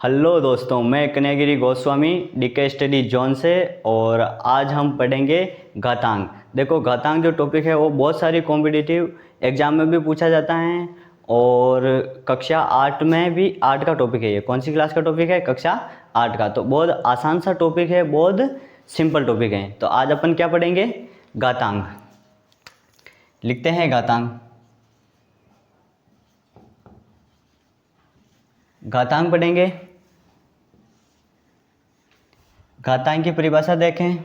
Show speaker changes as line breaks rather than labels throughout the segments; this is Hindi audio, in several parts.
हेलो दोस्तों, मैं कन्यागिरी गोस्वामी डीके स्टडी जोन से। और आज हम पढ़ेंगे घातांक। देखो, घातांक जो टॉपिक है वो बहुत सारी कॉम्पिटिटिव एग्जाम में भी पूछा जाता है और कक्षा 8 में भी 8 का टॉपिक है। ये कौन सी क्लास का टॉपिक है? कक्षा 8 का। तो बहुत आसान सा टॉपिक है, बहुत सिंपल टॉपिक है। तो आज अपन क्या पढ़ेंगे? घातांक। लिखते हैं घातांक। घातांक पढ़ेंगे। घातांक की परिभाषा देखें।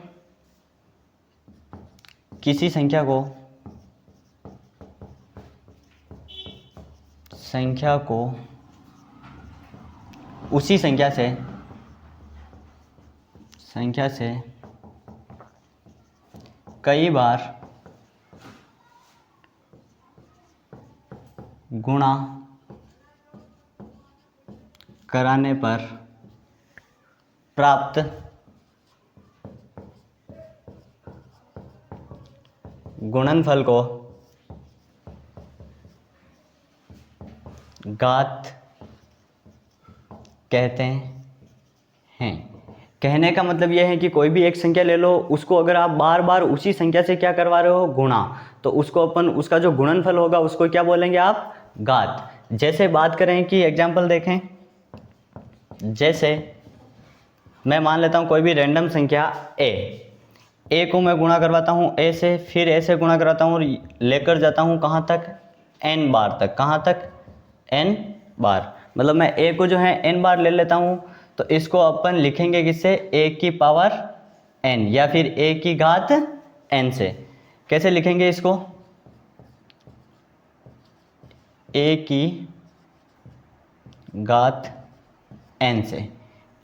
किसी संख्या को उसी संख्या से कई बार गुणा कराने पर प्राप्त गुणनफल को घात कहते हैं। कहने का मतलब यह है कि कोई भी एक संख्या ले लो, उसको अगर आप बार बार उसी संख्या से क्या करवा रहे हो? गुणा, तो उसको अपन उसका जो गुणनफल होगा उसको क्या बोलेंगे आप? घात। जैसे बात करें कि एग्जाम्पल देखें, जैसे मैं मान लेता हूं कोई भी रैंडम संख्या ए को मैं गुणा करवाता हूं ए से, फिर ए से गुणा करवाता हूं और लेकर जाता हूं कहां तक? n बार तक। कहां तक? n बार। मतलब मैं ए को जो है n बार ले लेता हूं, तो इसको अपन लिखेंगे किससे? a की पावर n या फिर a की घात n से। कैसे लिखेंगे इसको? a की घात n से।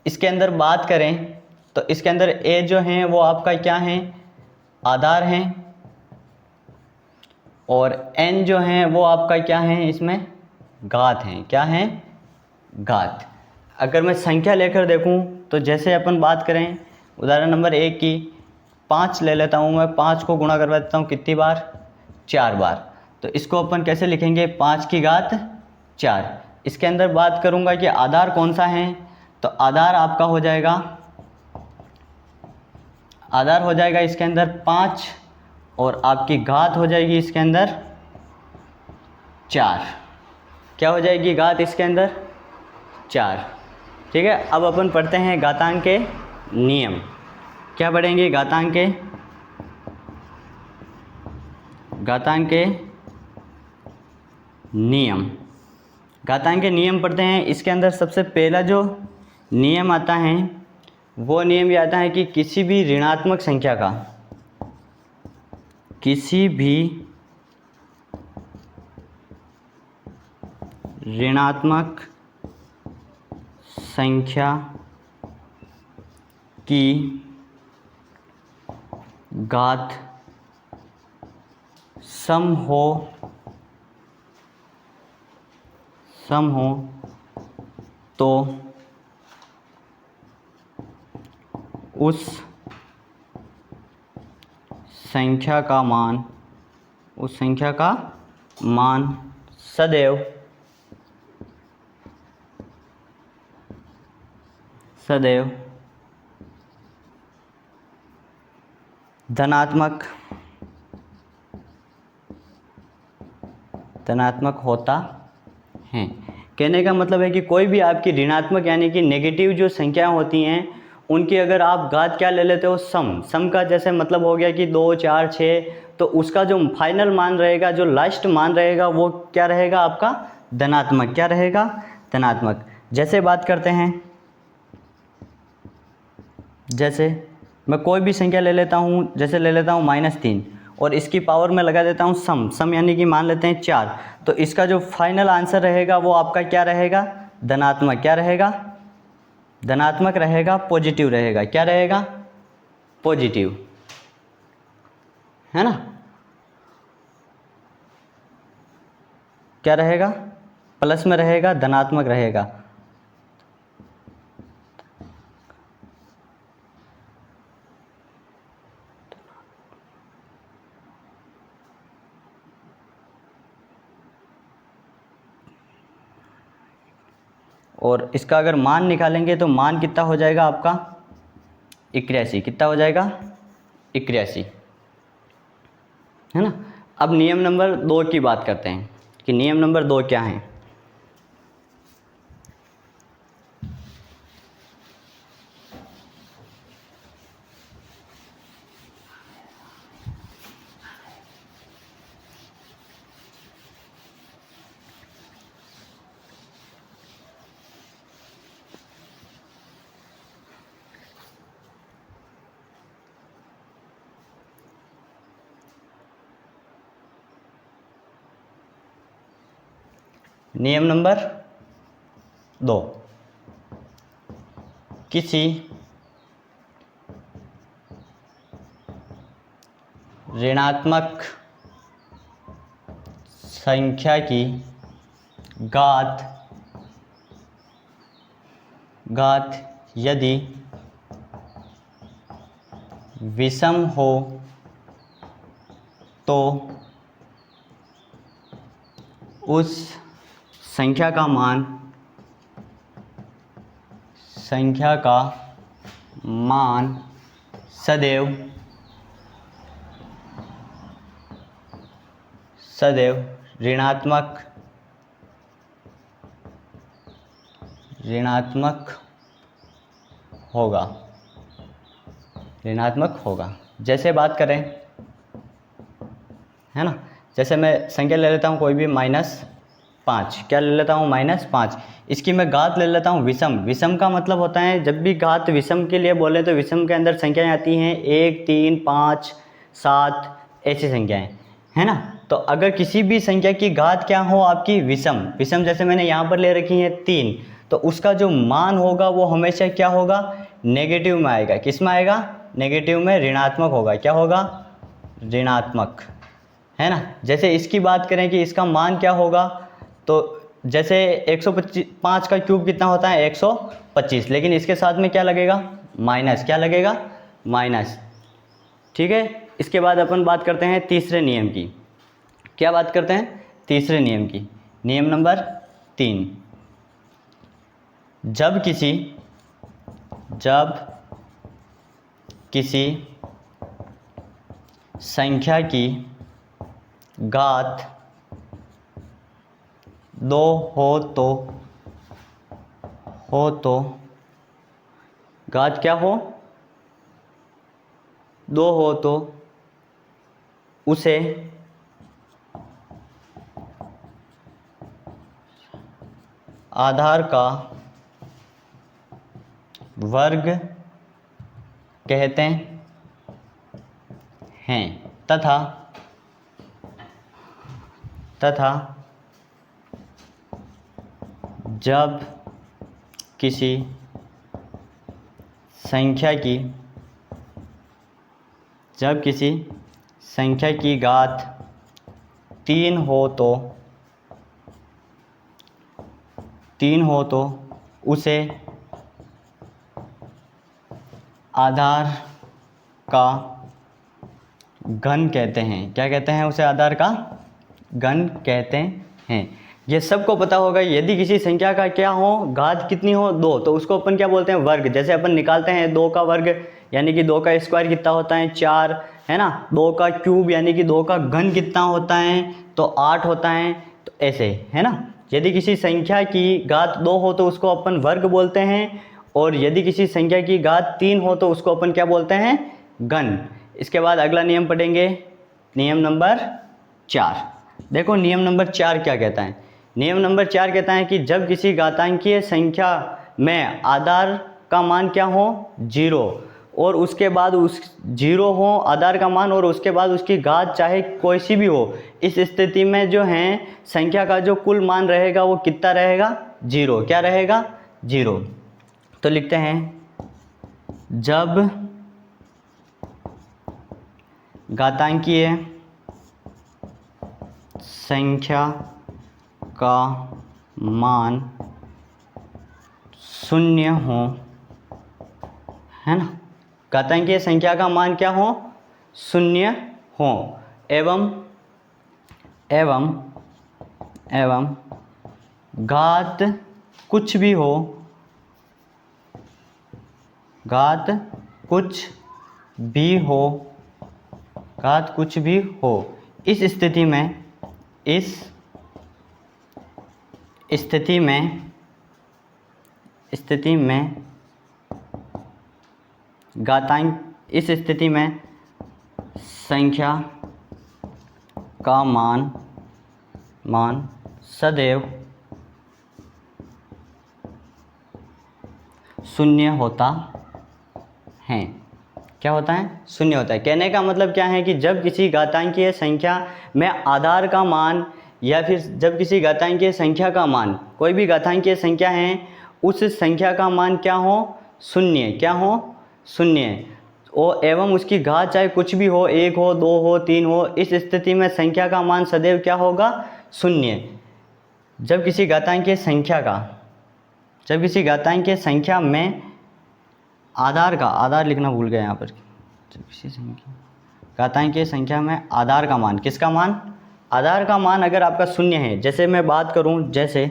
इसके अंदर बात करें तो इसके अंदर a जो है वो आपका क्या है? आधार है, और n जो है वो आपका क्या है? इसमें घात है। क्या है? घात। अगर मैं संख्या लेकर देखूं तो जैसे अपन बात करें उदाहरण नंबर 1 की, 5 ले लेता हूं मैं। 5 को गुणा करवा देता हूं कितनी बार? 4 बार। तो इसको अपन कैसे लिखेंगे? 5 की घात 4। इसके अंदर बात करूंगा कि आधार कौन सा है, तो आधार आपका हो जाएगा, आधार हो जाएगा इसके अंदर 5, और आपकी घात हो जाएगी इसके अंदर 4। क्या हो जाएगी घात इसके अंदर? 4। ठीक है। अब अपन पढ़ते हैं घातांक के नियम। क्या पढ़ेंगे? घातांक के नियम। घातांक के नियम पढ़ते हैं। इसके अंदर सबसे पहला जो नियम आता है वो नियम ये आता है कि किसी भी ऋणात्मक संख्या की घात सम हो तो उस संख्या का मान सदैव धनात्मक होता है। कहने का मतलब है कि कोई भी आपकी ऋणात्मक यानी कि नेगेटिव जो संख्याएं होती हैं उनकी अगर आप घात क्या ले लेते हो? सम का जैसे मतलब हो गया कि 2, 4, 6, तो उसका जो फाइनल मान रहेगा, जो लास्ट मान रहेगा, वो क्या रहेगा आपका? धनात्मक। क्या रहेगा? धनात्मक। जैसे बात करते हैं, जैसे मैं कोई भी संख्या ले लेता हूँ, जैसे ले लेता हूँ -3, और इसकी पावर में लगा देता हूँ सम यानी कि मान लेते हैं 4, तो इसका जो फाइनल आंसर रहेगा वो आपका क्या रहेगा? धनात्मक। क्या रहेगा? धनात्मक रहेगा, पॉजिटिव रहेगा। क्या रहेगा? पॉजिटिव, है ना? क्या रहेगा? प्लस में रहेगा, धनात्मक रहेगा। और इसका अगर मान निकालेंगे तो मान कितना हो जाएगा आपका 81। कितना हो जाएगा 81, है ना। अब नियम नंबर 2 की बात करते हैं कि नियम नंबर 2 क्या है। नियम नंबर 2, किसी ऋणात्मक संख्या की घात यदि विषम हो तो उस संख्या का मान सदैव ऋणात्मक होगा। जैसे बात करें, है ना, जैसे मैं संख्या ले लेता हूँ कोई भी -5, क्या ले लेता हूँ -5। इसकी मैं घात ले लेता हूँ विषम का मतलब होता है, जब भी घात विषम के लिए बोले तो विषम के अंदर संख्याएं आती हैं 1, 3, 5, 7 ऐसी संख्याएं, है ना। तो अगर किसी भी संख्या की घात क्या हो आपकी विषम, जैसे मैंने यहाँ पर ले रखी है 3, तो उसका जो मान होगा वो हमेशा क्या होगा, नेगेटिव में आएगा। किस में आएगा, नेगेटिव में, ऋणात्मक होगा। क्या होगा, ऋणात्मक, है ना। जैसे इसकी बात करें कि इसका मान क्या होगा, तो जैसे 125 का क्यूब कितना होता है 125, लेकिन इसके साथ में क्या लगेगा, माइनस। क्या लगेगा, माइनस, ठीक है। इसके बाद अपन बात करते हैं तीसरे नियम की। क्या बात करते हैं, तीसरे नियम की। नियम नंबर 3, जब किसी संख्या की घात 2 हो तो घात क्या हो, 2 हो तो उसे आधार का वर्ग कहते हैं तथा जब किसी संख्या की घात 3 हो तो उसे आधार का घन कहते हैं। क्या कहते हैं, उसे आधार का घन कहते हैं। ये सबको पता होगा। यदि किसी संख्या का क्या हो, घात कितनी हो, 2, तो उसको अपन क्या बोलते हैं, वर्ग। जैसे अपन निकालते हैं 2 का वर्ग यानी कि 2 का स्क्वायर कितना होता है 4, है ना। 2 का क्यूब यानी कि 2 का घन कितना होता है, तो 8 होता है। तो ऐसे, है ना। यदि किसी संख्या की घात 2 हो तो उसको अपन वर्ग बोलते हैं, और यदि किसी संख्या की घात 3 हो तो उसको अपन क्या बोलते हैं, घन। इसके बाद अगला नियम पढ़ेंगे, नियम नंबर 4। देखो नियम नंबर 4 क्या कहता है। नियम नंबर 4 कहता है कि जब किसी घातांकीय संख्या में आधार का मान क्या हो, 0, और उसके बाद उस 0 हो आधार का मान, और उसके बाद उसकी घात चाहे कोई सी भी हो, इस स्थिति में जो है संख्या का जो कुल मान रहेगा वो कितना रहेगा, 0। क्या रहेगा, 0। तो लिखते हैं, जब घातांकीय संख्या का मान 0 हो, है ना। घातांकीय संख्या का मान क्या हो, 0 हो, एवं घात कुछ भी हो, घात कुछ भी हो, घात कुछ भी हो, इस स्थिति में घातांक, इस स्थिति में संख्या का मान सदैव शून्य होता है। क्या होता है? शून्य होता है। कहने का मतलब क्या है कि जब किसी घातांकीय संख्या में आधार का मान, या फिर जब किसी घातांकीय संख्या का मान, कोई भी घातांकीय संख्या है, उस संख्या का मान क्या हो? शून्य। क्या हो? शून्य। और एवं उसकी घात चाहे कुछ भी हो, 1 हो, 2 हो, 3 हो, इस स्थिति में संख्या का मान सदैव क्या होगा? शून्य। जब किसी घातांकीय संख्या में आधार लिखना भूल गए यहाँ पर, जब किसी घातांकीय संख्या में आधार का मान, किसका मान? आधार का मान अगर आपका शून्य है, जैसे मैं बात करूँ, जैसे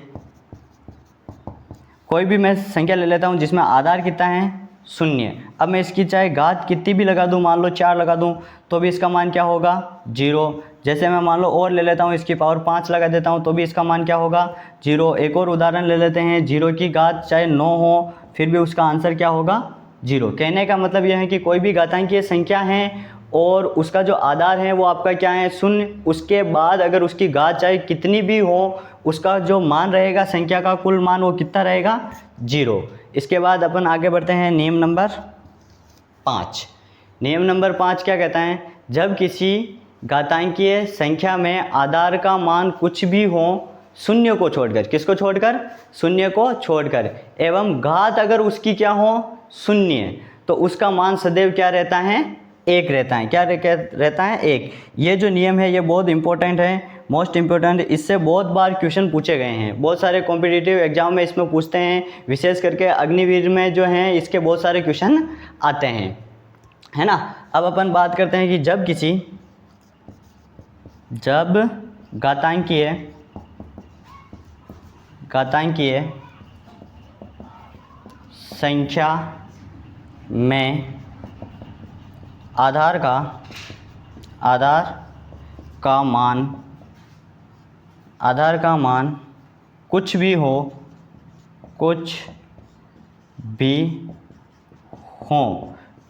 कोई भी मैं संख्या ले लेता हूँ जिसमें आधार कितना है? शून्य। अब मैं इसकी चाहे घात कितनी भी लगा दूँ, मान लो 4 लगा दूँ, तो भी इसका मान क्या होगा? 0। जैसे मैं मान लो और ले लेता हूँ, इसकी पावर 5 लगा देता हूँ, तो भी इसका मान क्या होगा? 0। एक और उदाहरण ले लेते हैं, 0 की घात चाहे 9 हो, फिर भी उसका आंसर क्या होगा? 0। कहने का मतलब यह है कि कोई भी घातांकीय संख्या है और उसका जो आधार है वो आपका क्या है? शून्य। उसके बाद अगर उसकी घात चाहे कितनी भी हो, उसका जो मान रहेगा, संख्या का कुल मान, वो कितना रहेगा? 0। इसके बाद अपन आगे बढ़ते हैं नियम नंबर 5। नियम नंबर 5 क्या कहता है? जब किसी घातांकीय संख्या में आधार का मान कुछ भी हो, शून्य को छोड़कर, किसको छोड़कर? शून्य को छोड़कर, एवं घात अगर उसकी क्या हो? शून्य, तो उसका मान सदैव क्या रहता है? 1 रहता है। क्या रहता है? 1। ये जो नियम है ये बहुत इंपॉर्टेंट है, मोस्ट इम्पोर्टेंट। इससे बहुत बार क्वेश्चन पूछे गए हैं, बहुत सारे कॉम्पिटिटिव एग्जाम में इसमें पूछते हैं, विशेष करके अग्निवीर में जो हैं इसके बहुत सारे क्वेश्चन आते हैं, है ना। अब अपन बात करते हैं कि जब घातांकीय संख्या में आधार का मान कुछ भी हो,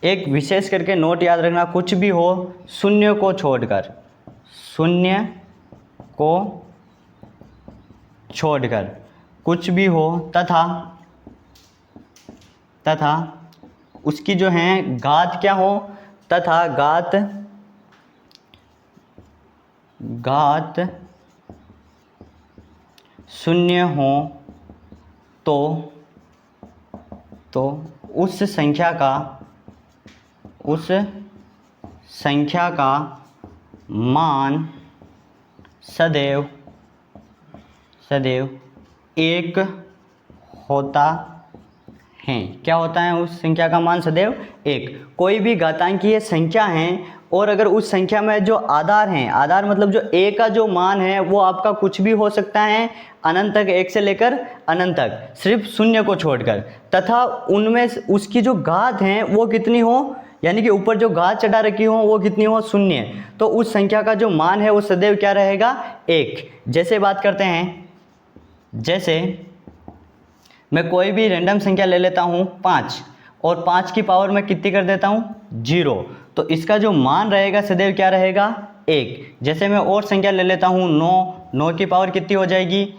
एक विशेष करके नोट याद रखना, कुछ भी हो, शून्य को छोड़कर कुछ भी हो, तथा उसकी जो है घात क्या हो, तथा घात शून्य हो, तो उस संख्या का मान सदैव 1 होता है। क्या होता है? उस संख्या का मान सदैव 1। कोई भी घातांकीय संख्या है और अगर उस संख्या में जो आधार हैं, आधार मतलब जो a का जो मान है वो आपका कुछ भी हो सकता है, अनंत तक, 1 से लेकर अनंत तक, सिर्फ शून्य को छोड़कर, तथा उनमें उसकी जो घात हैं वो कितनी हो, यानी कि ऊपर जो घात चढ़ा रखी हो वो कितनी हो? शून्य। तो उस संख्या का जो मान है वो सदैव क्या रहेगा? 1। जैसे बात करते हैं, जैसे मैं कोई भी रैंडम संख्या ले लेता हूँ 5, और 5 की पावर में कितनी कर देता हूँ? 0, तो इसका जो मान रहेगा सदैव क्या रहेगा? 1। जैसे मैं और संख्या ले लेता हूँ 9 की पावर कितनी हो जाएगी?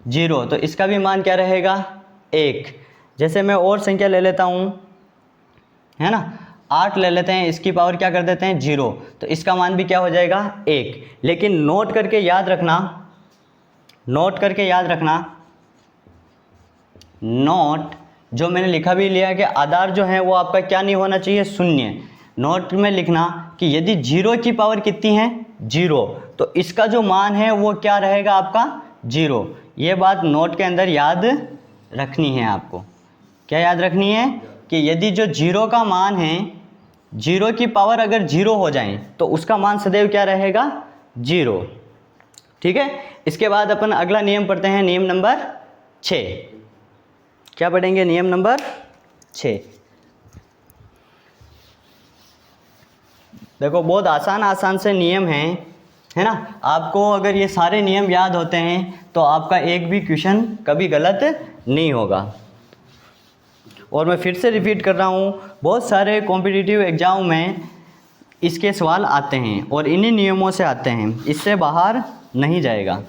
0, तो इसका भी मान क्या रहेगा? 1। जैसे मैं और संख्या ले लेता हूँ, है ना, 8 ले लेते हैं, इसकी पावर क्या कर देते हैं? 0, तो इसका मान भी क्या हो जाएगा? 1। लेकिन नोट करके याद रखना, नोट जो मैंने लिखा भी लिया कि आधार जो है वो आपका क्या नहीं होना चाहिए? शून्य। नोट में लिखना कि यदि 0 की पावर कितनी है? 0, तो इसका जो मान है वो क्या रहेगा आपका? 0। ये बात नोट के अंदर याद रखनी है आपको। क्या याद रखनी है? कि यदि जो 0 का मान है, 0 की पावर अगर 0 हो जाए तो उसका मान सदैव क्या रहेगा? 0। ठीक है। इसके बाद अपन अगला नियम पढ़ते हैं, नियम नंबर 6। क्या पढ़ेंगे? नियम नंबर 6। देखो बहुत आसान से नियम हैं, है ना। आपको अगर ये सारे नियम याद होते हैं तो आपका एक भी क्वेश्चन कभी गलत नहीं होगा। और मैं फिर से रिपीट कर रहा हूँ, बहुत सारे कॉम्पिटिटिव एग्जाम में इसके सवाल आते हैं और इन्हीं नियमों से आते हैं, इससे बाहर नहीं जाएगा,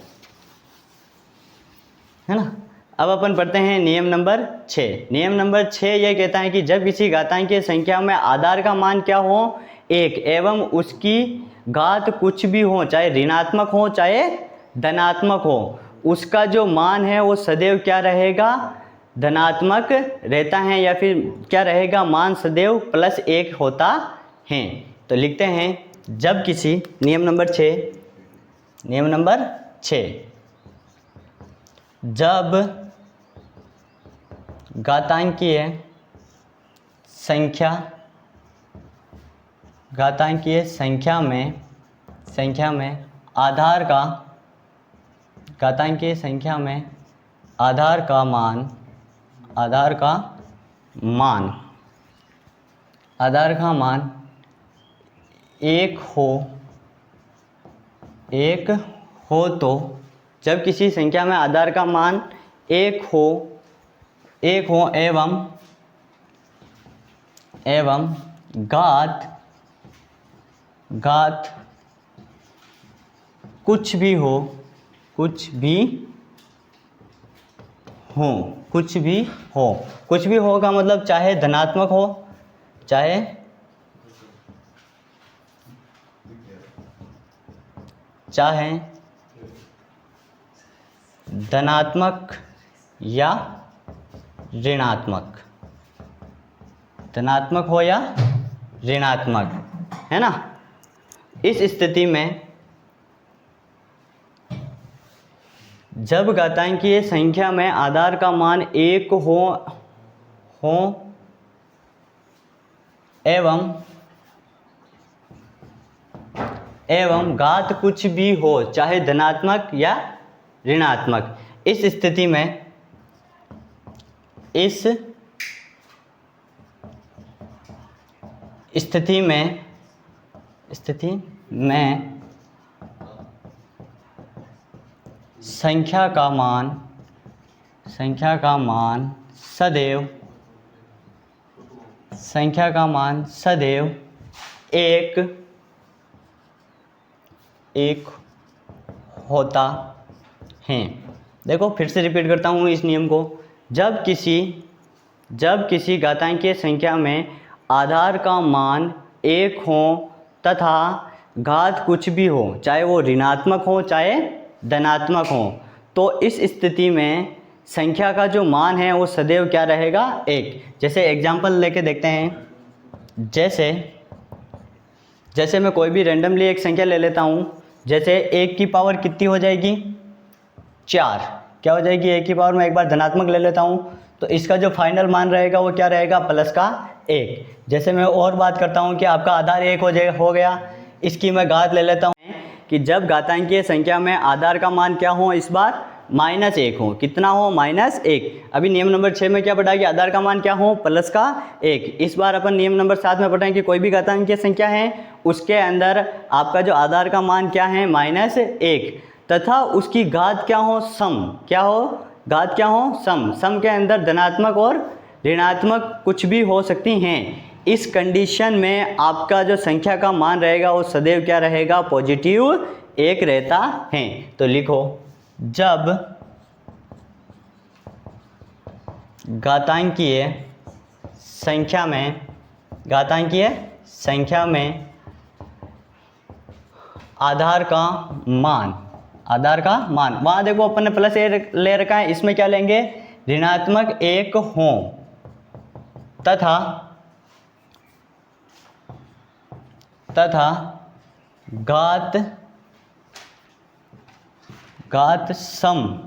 है ना। अब अपन पढ़ते हैं नियम नंबर 6। नियम नंबर 6 ये कहता है कि जब किसी घातांकीय संख्या में आधार का मान क्या हो? 1 एवं उसकी घात कुछ भी हो, चाहे ऋणात्मक हो चाहे धनात्मक हो, उसका जो मान है वो सदैव क्या रहेगा? धनात्मक रहता है, या फिर क्या रहेगा? मान सदैव +1 होता है। तो लिखते हैं, जब किसी नियम नंबर 6 जब घातांकीय संख्या में आधार का मान 1 हो तो, जब किसी संख्या में आधार का मान 1 हो एवं घात कुछ भी हो का मतलब चाहे धनात्मक हो चाहे धनात्मक या ऋणात्मक, धनात्मक हो या ऋणात्मक, है ना। इस स्थिति में जब घातांकीय संख्या में आधार का मान 1 हो एवं घात कुछ भी हो, चाहे धनात्मक या ऋणात्मक, इस स्थिति में संख्या का मान सदैव 1 होता है। देखो फिर से रिपीट करता हूँ इस नियम को। जब किसी घातांकीय संख्या में आधार का मान 1 हो तथा घात कुछ भी हो, चाहे वो ऋणात्मक हो चाहे धनात्मक हो, तो इस स्थिति में संख्या का जो मान है वो सदैव क्या रहेगा? 1। जैसे एग्जांपल लेके देखते हैं। जैसे मैं कोई भी रैंडमली एक संख्या ले लेता हूँ। जैसे 1 की पावर कितनी हो जाएगी? 4। क्या हो जाएगी 1 की पावर? मैं एक बार धनात्मक ले लेता हूँ तो इसका जो फाइनल मान रहेगा वो क्या रहेगा? +1। जैसे मैं और बात करता हूँ कि आपका आधार 1 हो गया, इसकी मैं घात ले लेता हूँ कि जब घातांकीय संख्या में आधार का मान क्या हो? इस बार -1 हो। कितना हो? -1। अभी नियम नंबर 6 में क्या पढ़ा कि आधार का मान क्या हो? +1। इस बार अपन नियम नंबर 7 में पढ़ा कि कोई भी घातांकीय संख्या है उसके अंदर आपका जो आधार का मान क्या है? -1 तथा उसकी घात क्या हो? सम। क्या हो? घात क्या हो? सम। सम के अंदर धनात्मक और ऋणात्मक कुछ भी हो सकती हैं। इस कंडीशन में आपका जो संख्या का मान रहेगा वो सदैव क्या रहेगा? पॉजिटिव 1 रहता है। तो लिखो, जब घातांकीय संख्या में आधार का मान, वहाँ देखो अपन ने +1 ले रखा है, इसमें क्या लेंगे? ऋणात्मक 1 हो तथा घात सम।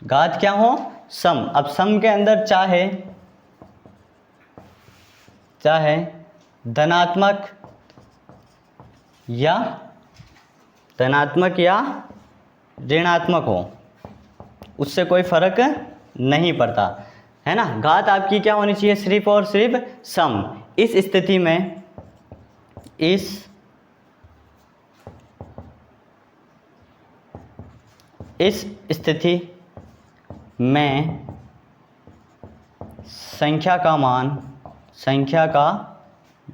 घात क्या हो? सम। अब सम के अंदर चाहे धनात्मक या ऋणात्मक हो, उससे कोई फर्क नहीं पड़ता, है ना। घात आपकी क्या होनी चाहिए, सिर्फ और सिर्फ सम। इस स्थिति में इस स्थिति में संख्या का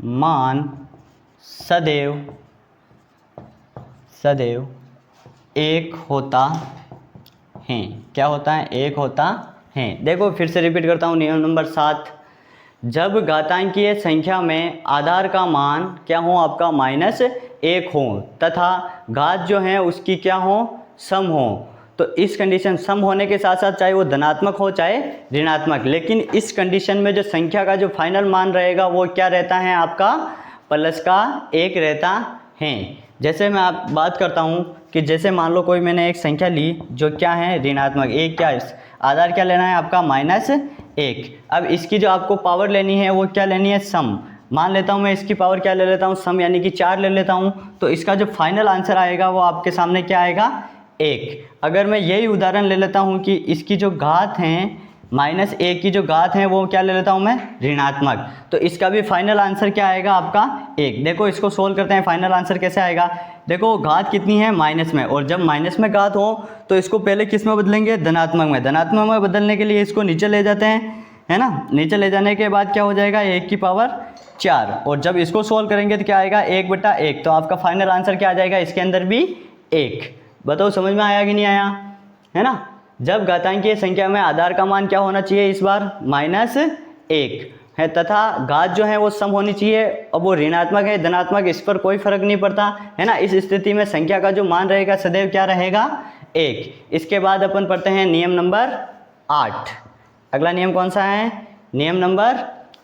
मान सदैव एक होता है। क्या होता है, एक होता है। देखो फिर से रिपीट करता हूँ, नियम नंबर 7, जब घातांकीय संख्या में आधार का मान क्या हो, आपका -1 हो तथा घात जो है उसकी क्या हो, सम हो, तो इस कंडीशन सम होने के साथ साथ चाहे वो धनात्मक हो चाहे ऋणात्मक, लेकिन इस कंडीशन में जो संख्या का जो फाइनल मान रहेगा वो क्या रहता है, आपका +1 रहता है। जैसे मैं आप बात करता हूँ कि जैसे मान लो कोई मैंने एक संख्या ली जो क्या है, ऋणात्मक, एक क्या आधार क्या लेना है आपका, -1। अब इसकी जो आपको पावर लेनी है वो क्या लेनी है, सम। मान लेता हूँ मैं इसकी पावर क्या ले लेता हूँ, सम, यानी कि 4 ले लेता हूँ, तो इसका जो फाइनल आंसर आएगा वो आपके सामने क्या आएगा, 1। अगर मैं यही उदाहरण ले लेता हूँ कि इसकी जो घात हैं, -1 की जो घात है वो क्या ले लेता हूँ मैं, ऋणात्मक, तो इसका भी फाइनल आंसर क्या आएगा आपका, 1। देखो इसको सोल्व करते हैं, फाइनल आंसर कैसे आएगा। देखो घात कितनी है, माइनस में, और जब माइनस में घात हो तो इसको पहले किस में बदलेंगे, धनात्मक में। धनात्मक में बदलने के लिए इसको नीचे ले जाते हैं, है ना। नीचे ले जाने के बाद क्या हो जाएगा, 1 की पावर 4, और जब इसको सोल्व करेंगे तो क्या आएगा, 1/1। तो आपका फाइनल आंसर क्या आ जाएगा, इसके अंदर भी 1। बताओ समझ में आया कि नहीं आया, है ना। जब घातांकीय संख्या में आधार का मान क्या होना चाहिए, इस बार -1 है तथा घात जो है वो सम होनी चाहिए। अब वो ऋणात्मक है धनात्मक इस पर कोई फर्क नहीं पड़ता, है ना। इस स्थिति में संख्या का जो मान रहेगा सदैव क्या रहेगा, 1। इसके बाद अपन पढ़ते हैं नियम नंबर 8। अगला नियम कौन सा है, नियम नंबर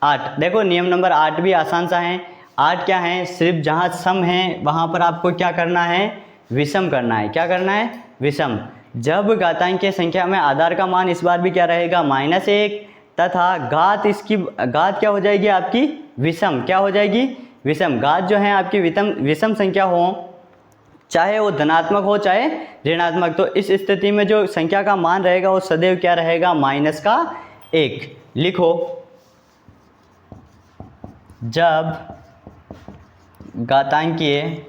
8। देखो नियम नंबर 8 भी आसान सा है। 8 क्या है, सिर्फ जहाँ सम है वहाँ पर आपको क्या करना है, विषम करना है। क्या करना है, विषम। जब घातांकीय संख्या में आधार का मान इस बार भी क्या रहेगा, -1 तथा घात क्या हो जाएगी आपकी, विषम। क्या हो जाएगी, विषम। घात जो है आपकी विषम संख्या हो, चाहे वो धनात्मक हो चाहे ऋणात्मक, तो इस स्थिति में जो संख्या का मान रहेगा वो सदैव क्या रहेगा, -1। लिखो, जब घातांकीय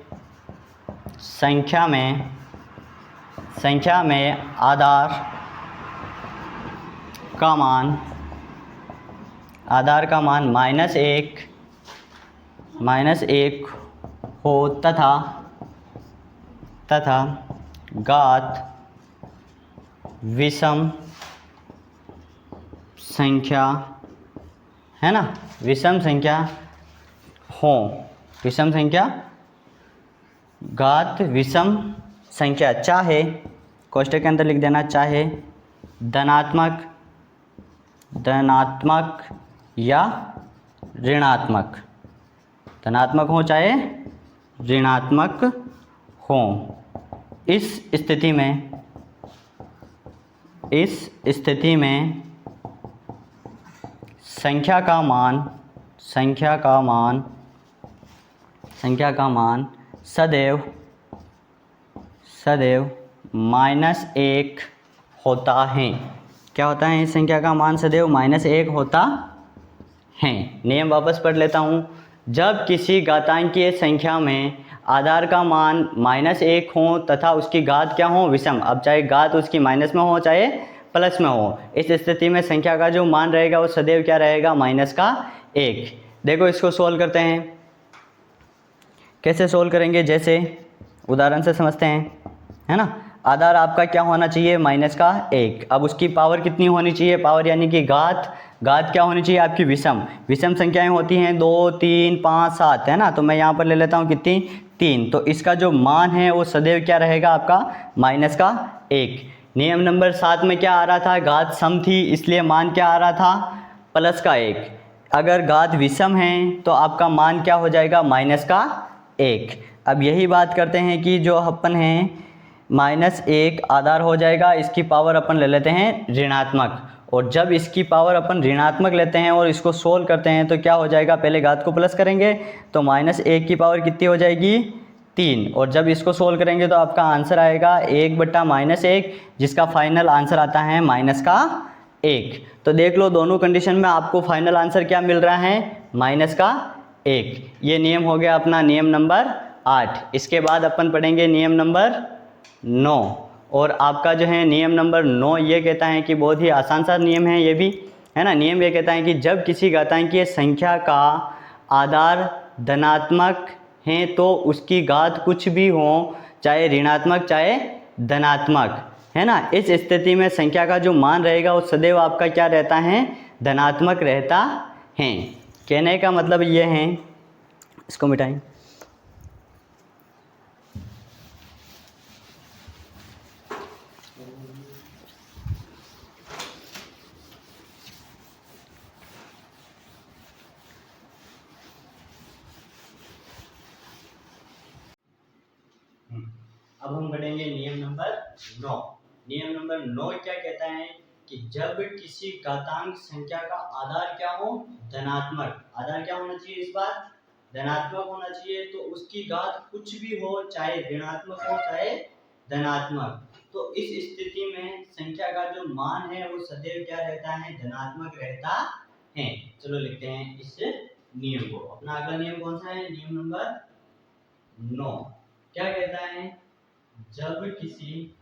संख्या में आधार का मान -1 हो तथा घात विषम संख्या, है ना, विषम संख्या हो, घात विषम संख्या, चाहे कोष्टक के अंदर लिख देना, चाहे धनात्मक या ऋणात्मक, धनात्मक हो चाहे ऋणात्मक हो। इस स्थिति में संख्या का मान सदैव -1 होता है। क्या होता है, इस संख्या का मान सदैव -1 होता है। नियम वापस पढ़ लेता हूँ। जब किसी घातांकीय संख्या में आधार का मान -1 हो तथा उसकी घात क्या हो, विषम। अब चाहे घात उसकी माइनस में हो चाहे प्लस में हो, इस स्थिति में संख्या का जो मान रहेगा वो सदैव क्या रहेगा, -1। देखो इसको सोल्व करते हैं। कैसे सोल्व करेंगे, जैसे उदाहरण से समझते हैं, है ना। आधार आपका क्या होना चाहिए, -1। अब उसकी पावर कितनी होनी चाहिए, पावर यानी कि घात क्या होनी चाहिए आपकी, विषम संख्याएं होती हैं 2, 3, 5, 7, है ना। तो मैं यहाँ पर ले लेता हूँ कितनी, 3। तो इसका जो मान है वो सदैव क्या रहेगा आपका, -1। नियम नंबर 7 में क्या आ रहा था, घात सम थी इसलिए मान क्या आ रहा था, +1। अगर घात विषम है तो आपका मान क्या हो जाएगा, -1। अब यही बात करते हैं कि जो अपन हैं -1 आधार हो जाएगा, इसकी पावर अपन ले लेते हैं ऋणात्मक, और जब इसकी पावर अपन ऋणात्मक लेते हैं और इसको सोल्व करते हैं तो क्या हो जाएगा, पहले घात को प्लस करेंगे तो -1 की पावर कितनी हो जाएगी, 3, और जब इसको सोल्व करेंगे तो आपका आंसर आएगा 1/-1, जिसका फाइनल आंसर आता है 1। तो देख लो दोनों कंडीशन में आपको फाइनल आंसर क्या मिल रहा है, माइनस का 1। ये नियम हो गया अपना नियम नंबर 8। इसके बाद अपन पढ़ेंगे नियम नंबर 9। और आपका जो है नियम नंबर 9 ये कहता है कि बहुत ही आसान सा नियम है ये भी, है ना। नियम ये कहता है कि जब किसी घातांकीय संख्या का आधार धनात्मक है तो उसकी घात कुछ भी हो, चाहे ऋणात्मक चाहे धनात्मक, है ना। इस स्थिति में संख्या का जो मान रहेगा वो सदैव आपका क्या रहता है, धनात्मक रहता है। कहने का मतलब ये है, इसको मिटाएं। अब हम बढ़ेंगे नियम नंबर 9। नियम नंबर 9 क्या कहता है कि जब किसी घातांक संख्या का आधार क्या हो, धनात्मक, आधार क्या होना चाहिए इस बार, धनात्मक होना चाहिए, तो उसकी घात कुछ भी हो, चाहे ऋणात्मक हो चाहे धनात्मक, तो इस स्थिति में संख्या का जो मान है वो सदैव क्या रहता है, धनात्मक रहता है। चलो लिखते हैं इस नियम को। अपना अगला नियम कौन सा है, नियम नंबर 9 क्या कहता है, जब किसी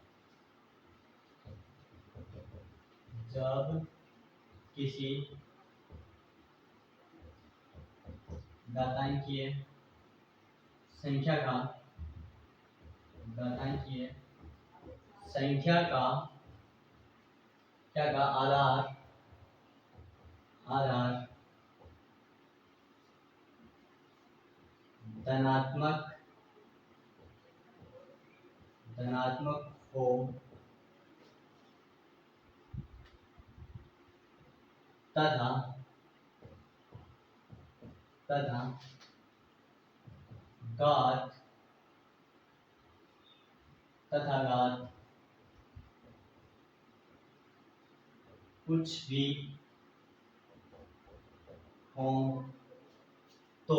घातांकीय संख्या का क्या का आधार धनात्मक हो तथा घात कुछ भी हो तो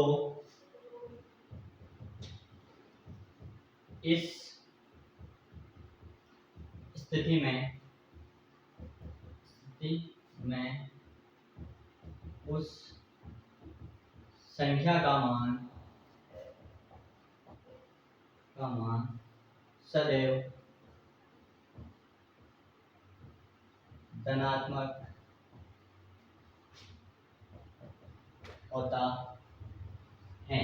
इस स्थिति में उस संख्या का मान सदैव धनात्मक होता है।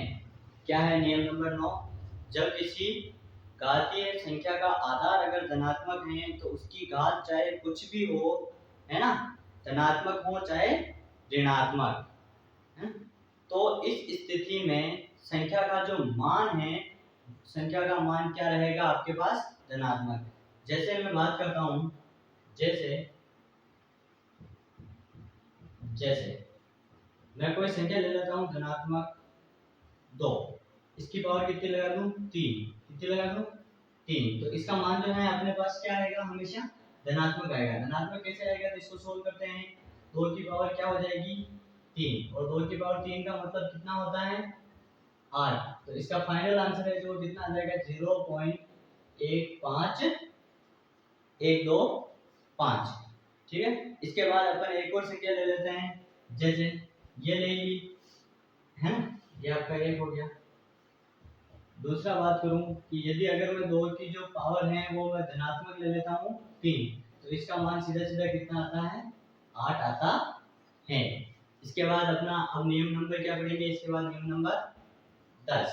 क्या है नियम नंबर 9, जब किसी घातीय संख्या का आधार अगर धनात्मक है तो उसकी घात चाहे कुछ भी हो, है ना, धनात्मक हो चाहे ऋणात्मक, है? तो इस स्थिति में संख्या का जो मान है, संख्या का मान क्या रहेगा आपके पास, धनात्मक। जैसे मैं बात करता हूं, जैसे मैं कोई संख्या ले लेता हूं धनात्मक 2, इसकी पावर कितनी लगा दूं, 3, कितनी लगा दूं, 3, तो इसका मान जो है अपने पास क्या आएगा, हमेशा धनात्मक आएगा। धनात्मक कैसे आएगा, तो इसको सोल्व करते हैं। 2 की पावर क्या हो जाएगी, 3, और 2 की पावर 3 का मतलब कितना होता है, 8, तो इसका फाइनल आंसर है जो कितना आ जाएगा, 0.15125। ठीक है। इसके बाद अपन एक और संख्या ले लेते हैं, जैसे ये ले ली, है ना, ये आपका 1 हो गया। दूसरा बात करूं कि यदि अगर मैं 2 की जो पावर है वो मैं धनात्मक ले लेता हूं 3, तो इसका मान सीधा सीधा कितना आता है, 8 आता है। इसके बाद अपना अब नियम नंबर क्या पढ़ेंगे, इसके बाद नियम नंबर 10।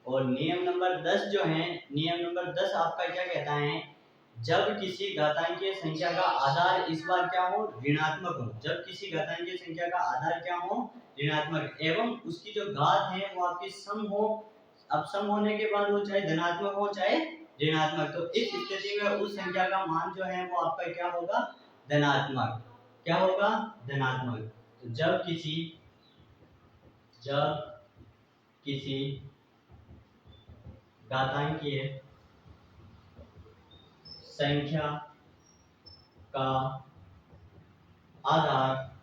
और नियम नंबर 10 जो है, नियम नंबर 10 आपका क्या कहता है, जब किसी घातांकीय संख्या का आधार इस बार क्या हो, ऋणात्मक हो, जब किसी घातांकीय संख्या का आधार क्या हो, ऋणात्मक, एवं उसकी जो घात है वो आपकी सम हो। अब सम होने के बाद वो चाहे धनात्मक हो चाहे ऋणात्मक, तो इस स्थिति में उस संख्या का मान जो है वो आपका क्या होगा, धनात्मक। क्या होगा, धनात्मक। तो जब किसी घातांकीय संख्या का आधार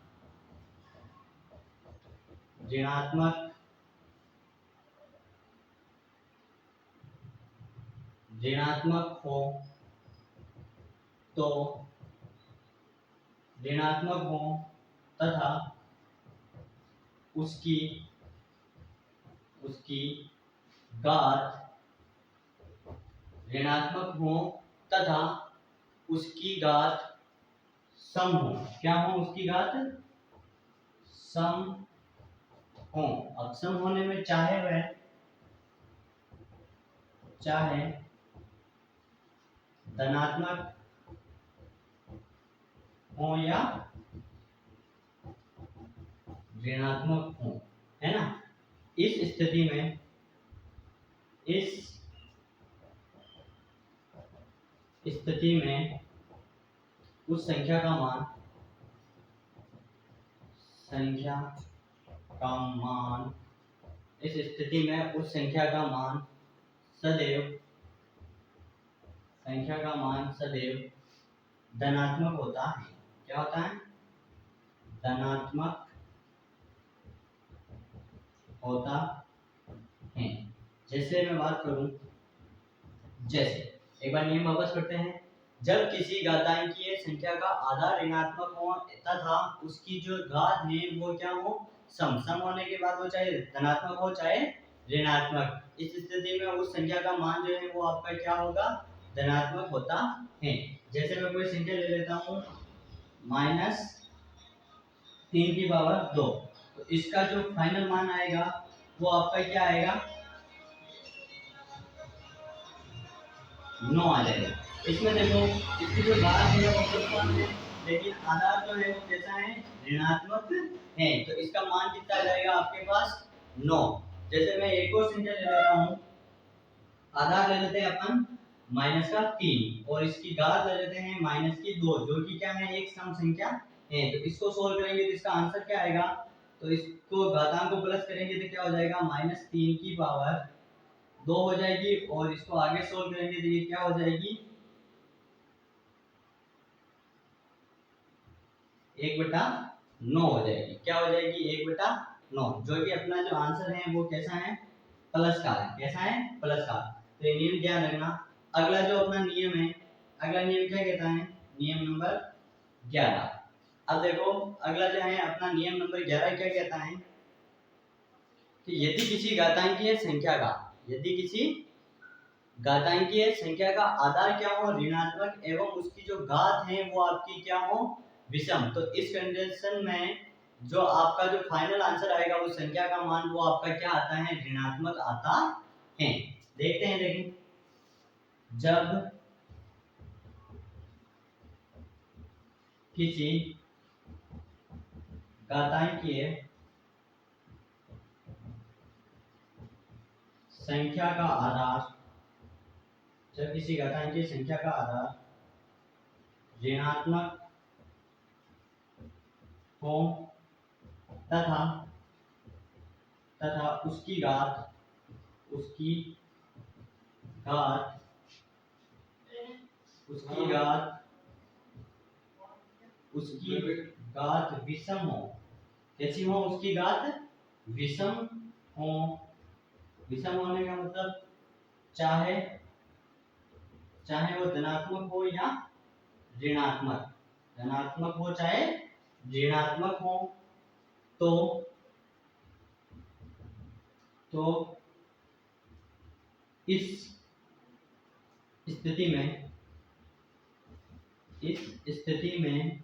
ऋणात्मक हो तो ऋणात्मक हो तथा उसकी उसकी घात ऋणात्मक हो तथा उसकी घात सम हो। क्या हो? उसकी घात सम हो। अब सम होने में चाहे धनात्मक हो या ऋणात्मक हो, है ना। इस स्थिति में उस संख्या का मान इस स्थिति में उस संख्या का मान सदैव धनात्मक होता है। क्या होता है? धनात्मक होता है। जैसे मैं बात करूं, जैसे एक बार नियम वापस पढ़ते हैं। जब किसी घातांकीय संख्या का आधार ऋणात्मक हो तथा उसकी जो घात है वो क्या हो? सम होने के बाद वो चाहे धनात्मक हो चाहे ऋणात्मक, इस स्थिति में उस संख्या का मान जो है वो आपका क्या होगा? धनात्मक होता है। जैसे मैं कोई संख्या ले लेता हूँ -3⁻², तो इसका जो फाइनल मान आएगा वो आपका क्या आएगा? 9 आ जाएगा। इसमें देखो, इसकी जो घात है वो प्लस है, लेकिन आधार जो है वो कैसा है? ऋणात्मक है। तो इसका मान कितना आ जाएगा आपके पास? 9। जैसे मैं एक और संख्या ले लेता हूँ, आधार ले लेते हैं अपन -3 और इसकी घात ले लेते हैं -2, जो कि क्या है? एक सम संख्या है। तो इसको सोल्व करेंगे तो इसका आंसर क्या आएगा? तो इसको घातांक को प्लस करेंगे तो क्या हो जाएगा? -3⁻2 हो जाएगी, और इसको आगे सोल्व करेंगे तो ये क्या हो जाएगी? 1/9 हो जाएगी। क्या हो जाएगी? 1/9, जो कि अपना जो आंसर है वो कैसा है? प्लस का है। कैसा है? प्लस का। तो ये नियम ध्यान रखना। अगला जो अपना नियम है, अगला नियम क्या कहता है? नियम नंबर 11। अब देखो, अगला जो है अपना नियम नंबर 11 क्या कहता है कि यदि किसी घातांकीय संख्या का आधार क्या हो? ऋणात्मक, एवं उसकी जो घात है वो आपकी क्या हो? विषम। तो इस कंडीशन में जो आपका जो फाइनल आंसर आएगा उस संख्या का मान वो आपका क्या आता है? ऋणात्मक आता है। देखते हैं, देखिए, जब किसी घातांकीय संख्या का आधार ऋणात्मक हो तथा उसकी घात विषम हो। कैसी हो? उसकी घात विषम हो। विषम होने का मतलब चाहे वो धनात्मक हो या ऋणात्मक, धनात्मक हो चाहे ऋणात्मक हो, तो इस स्थिति में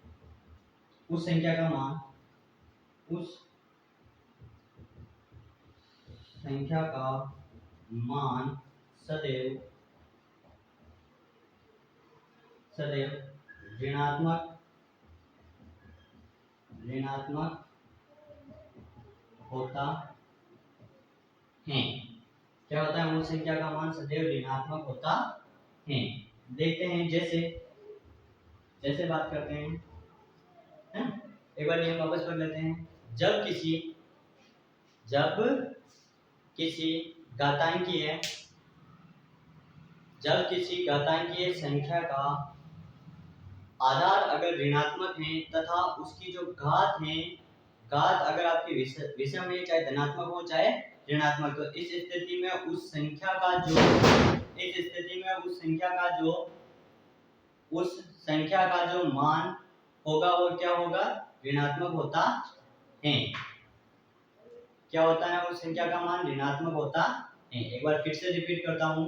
उस संख्या का मान सदैव ऋणात्मक होता है। क्या होता है? उस संख्या का मान सदैव ऋणात्मक होता है। देखते हैं, जैसे बात करते हैं, है? एक बार नियम वापस पढ़ लेते हैं। जब किसी घातांकीय संख्या का आधार अगर ऋणात्मक है तथा उसकी जो घात है, घात अगर आपकी विषम है, चाहे धनात्मक हो चाहे ऋणात्मक, तो इस स्थिति में उस संख्या का जो मान होगा वो क्या होगा, ऋणात्मक होता है। क्या होता है, उस संख्या का मान ऋणात्मक होता है। एक बार फिर से रिपीट करता हूं,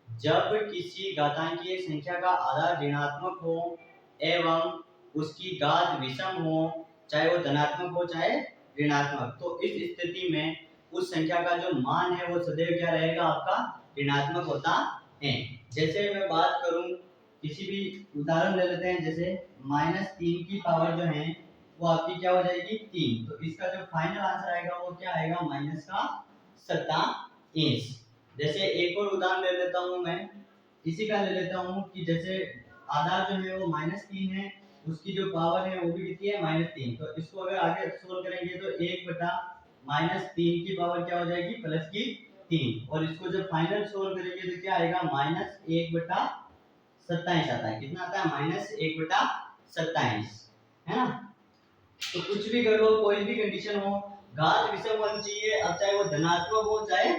जब किसी घातांकीय संख्या का आधार ऋणात्मक हो एवं उसकी घात विषम हो, चाहे वो धनात्मक हो चाहे ऋणात्मक, तो इस स्थिति में उस संख्या का जो मान है वो सदैव क्या रहेगा, आपका ऋणात्मक होता है। जैसे मैं बात करूं, किसी भी उदाहरण ले लेते हैं, जैसे -3 की पावर जो है वो आपकी क्या हो जाएगी 3, तो इसका जो फाइनल आंसर आएगा वो क्या आएगा, -27। जैसे एक और उदाहरण ले लेता हूं मैं, इसी का ले लेता हूं कि जैसे आधार जो है वो -3 है, उसकी जो पावर है वो भी कितनी है -3, तो इसको अगर आगे सोल्व करेंगे तो 1 बटा -3 की पावर क्या हो जाएगी प्लस की 3, और इसको जब फाइनल सोल्व करेंगे तो क्या आएगा -1 बटा 27 आता है। कितना आता है, -1 बटा 27, है ना। तो कुछ भी कर लो, कोई भी कंडीशन हो, घात विषम होनी चाहिए, अब चाहे वो धनात्मक हो चाहे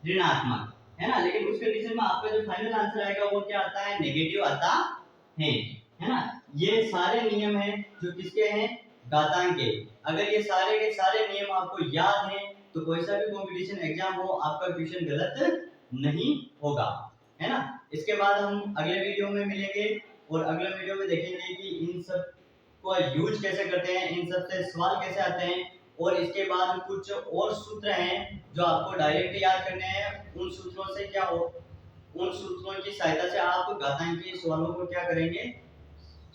ऋणात्मक, है ना। लेकिन उस कंडीशन में आपका जो फाइनल आंसर आएगा वो क्या आता है, नेगेटिव आता है ना। ये सारे नियम हैं जो किसके हैं, घातांक के। अगर ये सारे के सारे नियम आपको याद हैं तो कोई सा भी कंपटीशन एग्जाम हो आपका क्वेश्चन गलत नहीं होगा, है ना। इसके बाद हम अगले वीडियो में मिलेंगे और अगले वीडियो में देखेंगे कि इन सब को यूज कैसे करते हैं, इन सब से सवाल कैसे आते हैं, और इसके बाद कुछ और सूत्र हैं जो आपको डायरेक्ट याद करने हैं। उन सूत्रों से क्या हो, उन सूत्रों की सहायता से आप घातांकीय सवालों को क्या करेंगे,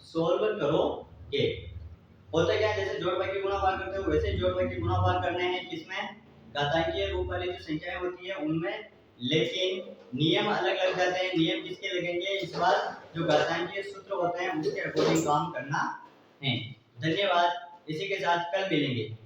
सोल्व करोगे। होता क्या है, जैसे जोड़ भाग की गुणा भाग करते हो वैसे जोड़ भाग की गुणा भाग करने हैं किसमें, घातांकीय रूप वाली जो संख्याएं होती है उनमें, लेकिन नियम अलग लग जाते हैं। नियम किसके लगेंगे, इस बार जो घातांकीय सूत्र होते हैं उसके अकॉर्डिंग काम करना है। धन्यवाद, इसी के साथ कल मिलेंगे।